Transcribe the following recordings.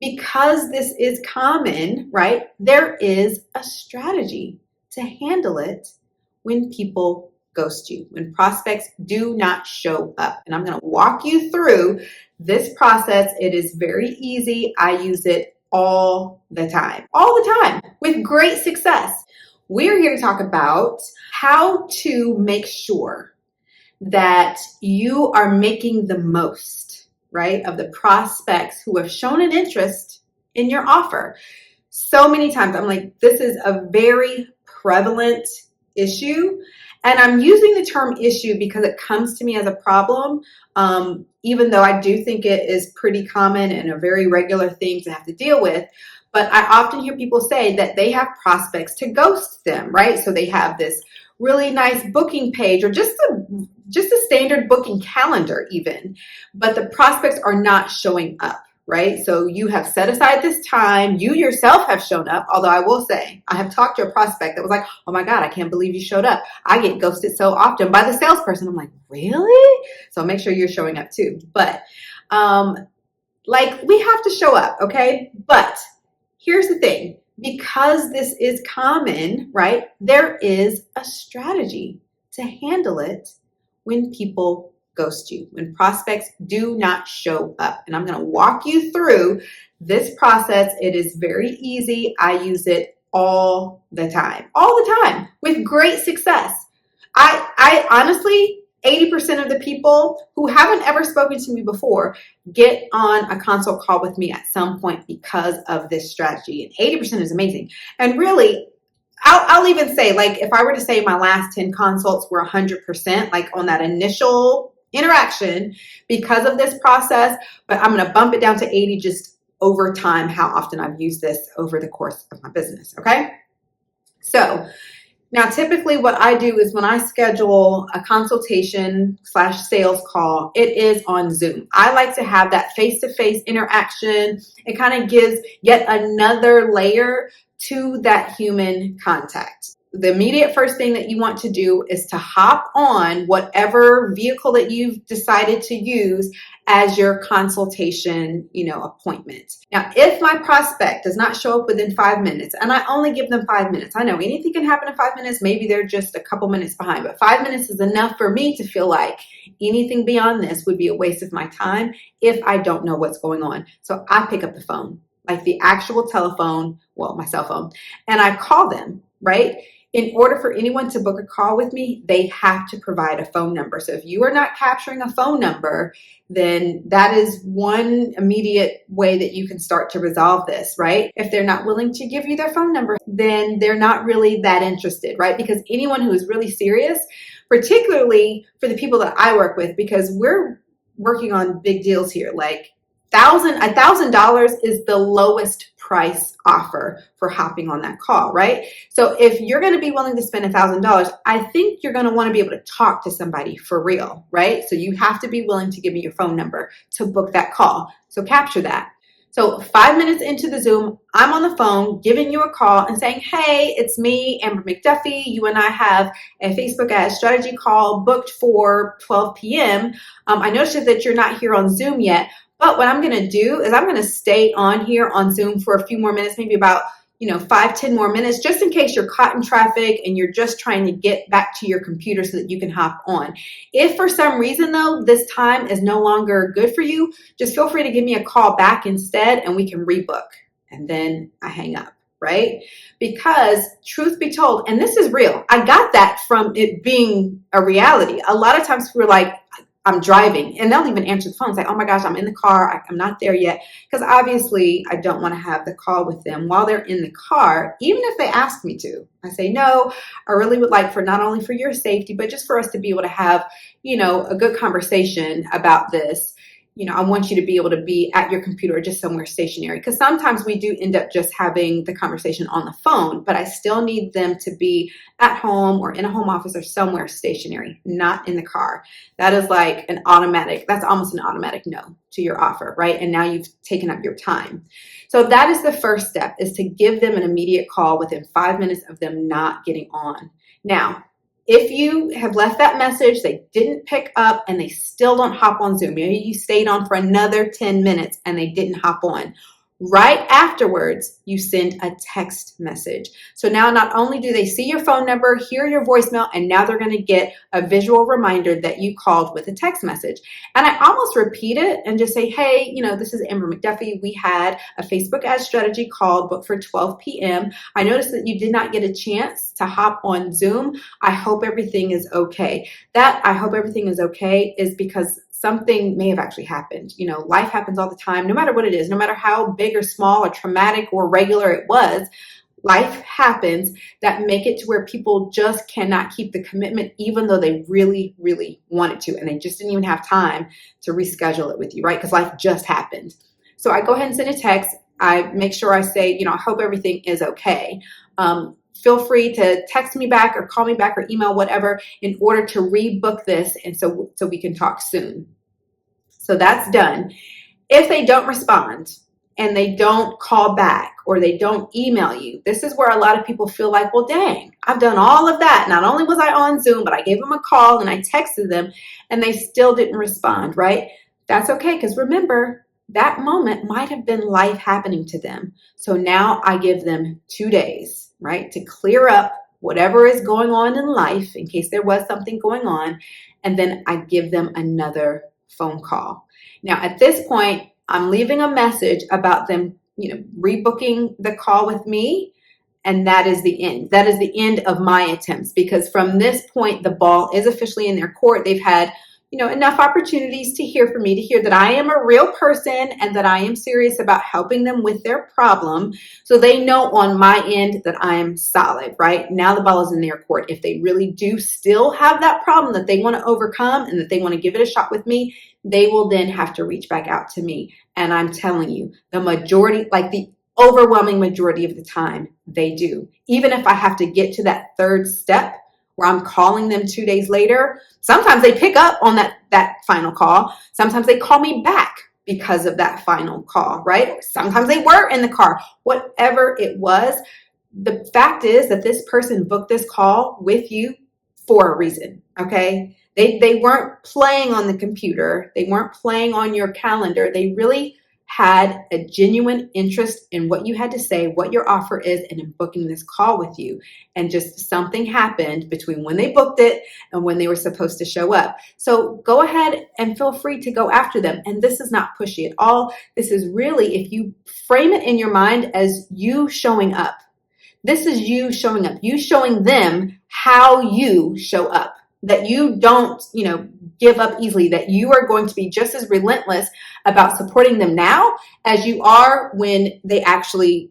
Because this is common, right? There is a strategy to handle it when people ghost you, when prospects do not show up. And I'm going to walk you through this process. It is very easy. I use it all the time with great success. We're here to talk about how to make sure that you are making the most, right, of the prospects who have shown an interest in your offer. So many times I'm like, this is a very prevalent issue. And I'm using the term issue because it comes to me as a problem, even though I do think it is pretty common and a very regular thing to have to deal with. But I often hear people say that they have prospects to ghost them, right? So they have this really nice booking page or just a standard booking calendar even, but the prospects are not showing up, right? So you have set aside this time, you yourself have shown up, although I will say, I have talked to a prospect that was like, oh my God, I can't believe you showed up. I get ghosted so often by the salesperson. I'm like, really? So make sure you're showing up too. But we have to show up, okay? But here's the thing. Because this is common, right, there is a strategy to handle it when people ghost you, when prospects do not show up. And I'm going to walk you through this process. It is very easy. I use it all the time with great success. I honestly, 80% of the people who haven't ever spoken to me before get on a consult call with me at some point because of this strategy. And 80% is amazing. And really, I'll even say, like, if I were to say my last 10 consults were 100%, like on that initial interaction because of this process, but I'm going to bump it down to 80 just over time, how often I've used this over the course of my business. Okay. So now, typically what I do is when I schedule a consultation/sales call, it is on Zoom. I like to have that face-to-face interaction. It kind of gives yet another layer to that human contact. The immediate first thing that you want to do is to hop on whatever vehicle that you've decided to use as your consultation, appointment. Now, if my prospect does not show up within 5 minutes, and I only give them 5 minutes, I know anything can happen in 5 minutes. Maybe they're just a couple minutes behind, but 5 minutes is enough for me to feel like anything beyond this would be a waste of my time if I don't know what's going on. So I pick up the phone, like the actual telephone, well, my cell phone, and I call them, right? In order for anyone to book a call with me, they have to provide a phone number. So if you are not capturing a phone number, then that is one immediate way that you can start to resolve this, right? If they're not willing to give you their phone number, then they're not really that interested, right? Because anyone who is really serious, particularly for the people that I work with, because we're working on big deals here, like $1,000 is the lowest price offer for hopping on that call, right? So if you're going to be willing to spend $1,000, I think you're going to want to be able to talk to somebody for real, right? So you have to be willing to give me your phone number to book that call. So capture that. So 5 minutes into the Zoom, I'm on the phone giving you a call and saying, hey, it's me, Amber McDuffie. You and I have a Facebook ad strategy call booked for 12 p.m. I noticed that you're not here on Zoom yet. But what I'm going to do is I'm going to stay on here on Zoom for a few more minutes, maybe about 5-10 more minutes, just in case you're caught in traffic and you're just trying to get back to your computer so that you can hop on. If for some reason, though, this time is no longer good for you, just feel free to give me a call back instead and we can rebook. And then I hang up, right? Because truth be told, and this is real, I got that from it being a reality. A lot of times we're like, I'm driving, and they'll even answer the phone and say, oh my gosh, I'm in the car. I'm not there yet. Because obviously I don't want to have the call with them while they're in the car, even if they ask me to. I say, no, I really would like for not only for your safety, but just for us to be able to have, a good conversation about this. I want you to be able to be at your computer or just somewhere stationary, because sometimes we do end up just having the conversation on the phone, but I still need them to be at home or in a home office or somewhere stationary, not in the car. That is like that's almost an automatic no to your offer, right? And now you've taken up your time. So that is the first step, is to give them an immediate call within 5 minutes of them not getting on. Now, if you have left that message, they didn't pick up and they still don't hop on Zoom, maybe you stayed on for another 10 minutes and they didn't hop on, Right afterwards, you send a text message. So now not only do they see your phone number, hear your voicemail, and now they're going to get a visual reminder that you called with a text message. And I almost repeat it and just say, hey, this is Amber McDuffie. We had a Facebook ad strategy call booked for 12 p.m. I noticed that you did not get a chance to hop on Zoom. I hope everything is okay. That I hope everything is okay is because something may have actually happened. Life happens all the time, no matter what it is, no matter how big or small or traumatic or regular it was. Life happens that make it to where people just cannot keep the commitment, even though they really, really wanted to. And they just didn't even have time to reschedule it with you, right? Because life just happened. So I go ahead and send a text. I make sure I say, I hope everything is okay. Feel free to text me back or call me back or email, whatever, in order to rebook this and so we can talk soon. So that's done. If they don't respond and they don't call back or they don't email you, this is where a lot of people feel like, well, dang, I've done all of that. Not only was I on Zoom, but I gave them a call and I texted them and they still didn't respond, right? That's okay, because remember, that moment might have been life happening to them. So now I give them 2 days, right, to clear up whatever is going on in life in case there was something going on. And then I give them another phone call. Now, at this point, I'm leaving a message about them, rebooking the call with me. And that is the end. That is the end of my attempts, because from this point, the ball is officially in their court. They've had enough opportunities to hear from me, to hear that I am a real person and that I am serious about helping them with their problem. So they know on my end that I am solid, right? Now the ball is in their court. If they really do still have that problem that they want to overcome and that they want to give it a shot with me, they will then have to reach back out to me. And I'm telling you, the majority, like the overwhelming majority of the time, they do. Even if I have to get to that third step, where I'm calling them 2 days later. Sometimes they pick up on that final call. Sometimes they call me back because of that final call, right? Sometimes they were in the car. Whatever it was, the fact is that this person booked this call with you for a reason, okay? They weren't playing on the computer. They weren't playing on your calendar. They really had a genuine interest in what you had to say, what your offer is, and in booking this call with you. And just something happened between when they booked it and when they were supposed to show up. So go ahead and feel free to go after them. And this is not pushy at all. This is really, if you frame it in your mind as you showing up, this is you showing up, you showing them how you show up, that you don't, give up easily, that you are going to be just as relentless about supporting them now as you are when they actually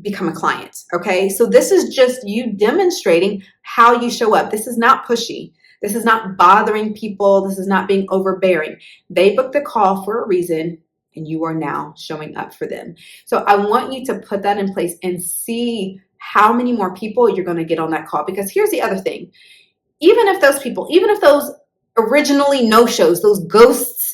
become a client. Okay. So this is just you demonstrating how you show up. This is not pushy. This is not bothering people. This is not being overbearing. They booked the call for a reason, and you are now showing up for them. So I want you to put that in place and see how many more people you're going to get on that call. Because here's the other thing. Even if those originally no-shows, those ghosts,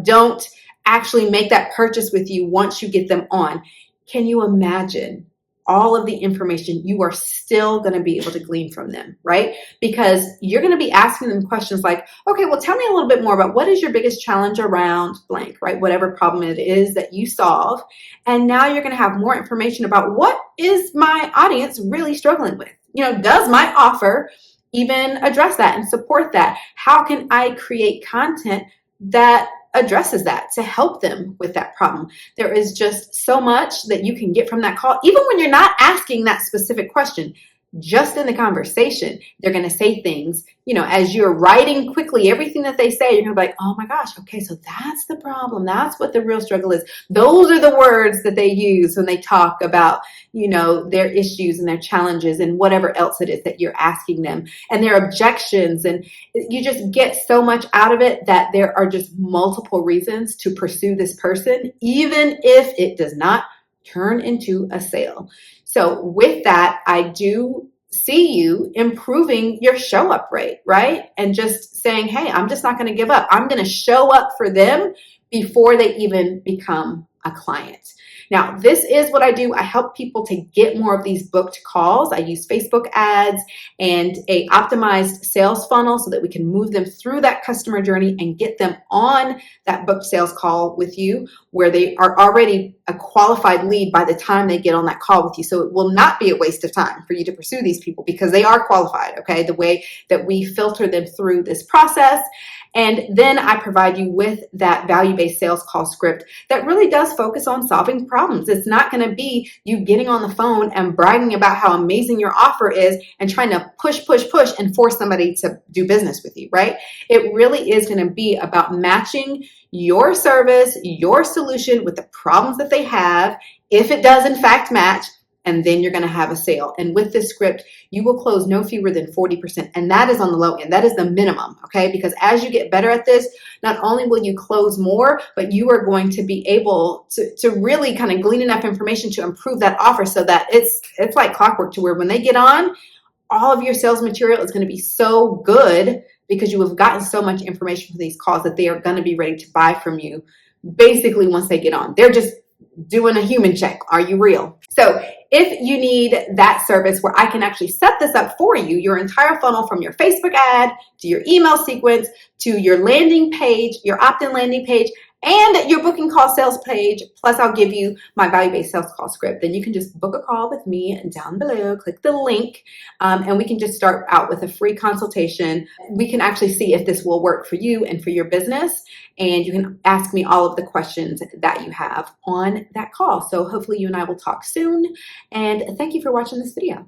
don't actually make that purchase with you once you get them on, can you imagine all of the information you are still going to be able to glean from them, right? Because you're going to be asking them questions like, okay, well, tell me a little bit more about what is your biggest challenge around blank, right? Whatever problem it is that you solve. And now you're going to have more information about what is my audience really struggling with? Does my offer even address that and support that? How can I create content that addresses that to help them with that problem? There is just so much that you can get from that call, even when you're not asking that specific question. Just in the conversation, they're going to say things, as you're writing quickly, everything that they say, you're going to be like, oh my gosh, okay, so that's the problem. That's what the real struggle is. Those are the words that they use when they talk about, their issues and their challenges and whatever else it is that you're asking them and their objections. And you just get so much out of it that there are just multiple reasons to pursue this person, even if it does not turn into a sale. So with that, I do see you improving your show up rate, right? And just saying, hey, I'm just not going to give up. I'm going to show up for them before they even become a client. Now, this is what I do. I help people to get more of these booked calls. I use Facebook ads and a optimized sales funnel so that we can move them through that customer journey and get them on that booked sales call with you, where they are already a qualified lead by the time they get on that call with you. So it will not be a waste of time for you to pursue these people because they are qualified, okay? The way that we filter them through this process. And then I provide you with that value-based sales call script that really does focus on solving problems. It's not going to be you getting on the phone and bragging about how amazing your offer is and trying to push and force somebody to do business with you, right? It really is going to be about matching your service, your solution with the problems that they have, if it does in fact match, and then you're going to have a sale. And with this script, you will close no fewer than 40%. And that is on the low end. That is the minimum, okay? Because as you get better at this, not only will you close more, but you are going to be able to really kind of glean enough information to improve that offer so that it's like clockwork, to where when they get on, all of your sales material is going to be so good because you have gotten so much information from these calls that they are going to be ready to buy from you basically once they get on. They're just doing a human check. Are you real? So if you need that service where I can actually set this up for you, your entire funnel from your Facebook ad to your email sequence to your landing page, your opt-in landing page, and your booking call sales page, plus I'll give you my value-based sales call script, then you can just book a call with me down below, click the link, and we can just start out with a free consultation. We can actually see if this will work for you and for your business, and you can ask me all of the questions that you have on that call. So hopefully you and I will talk soon, and thank you for watching this video.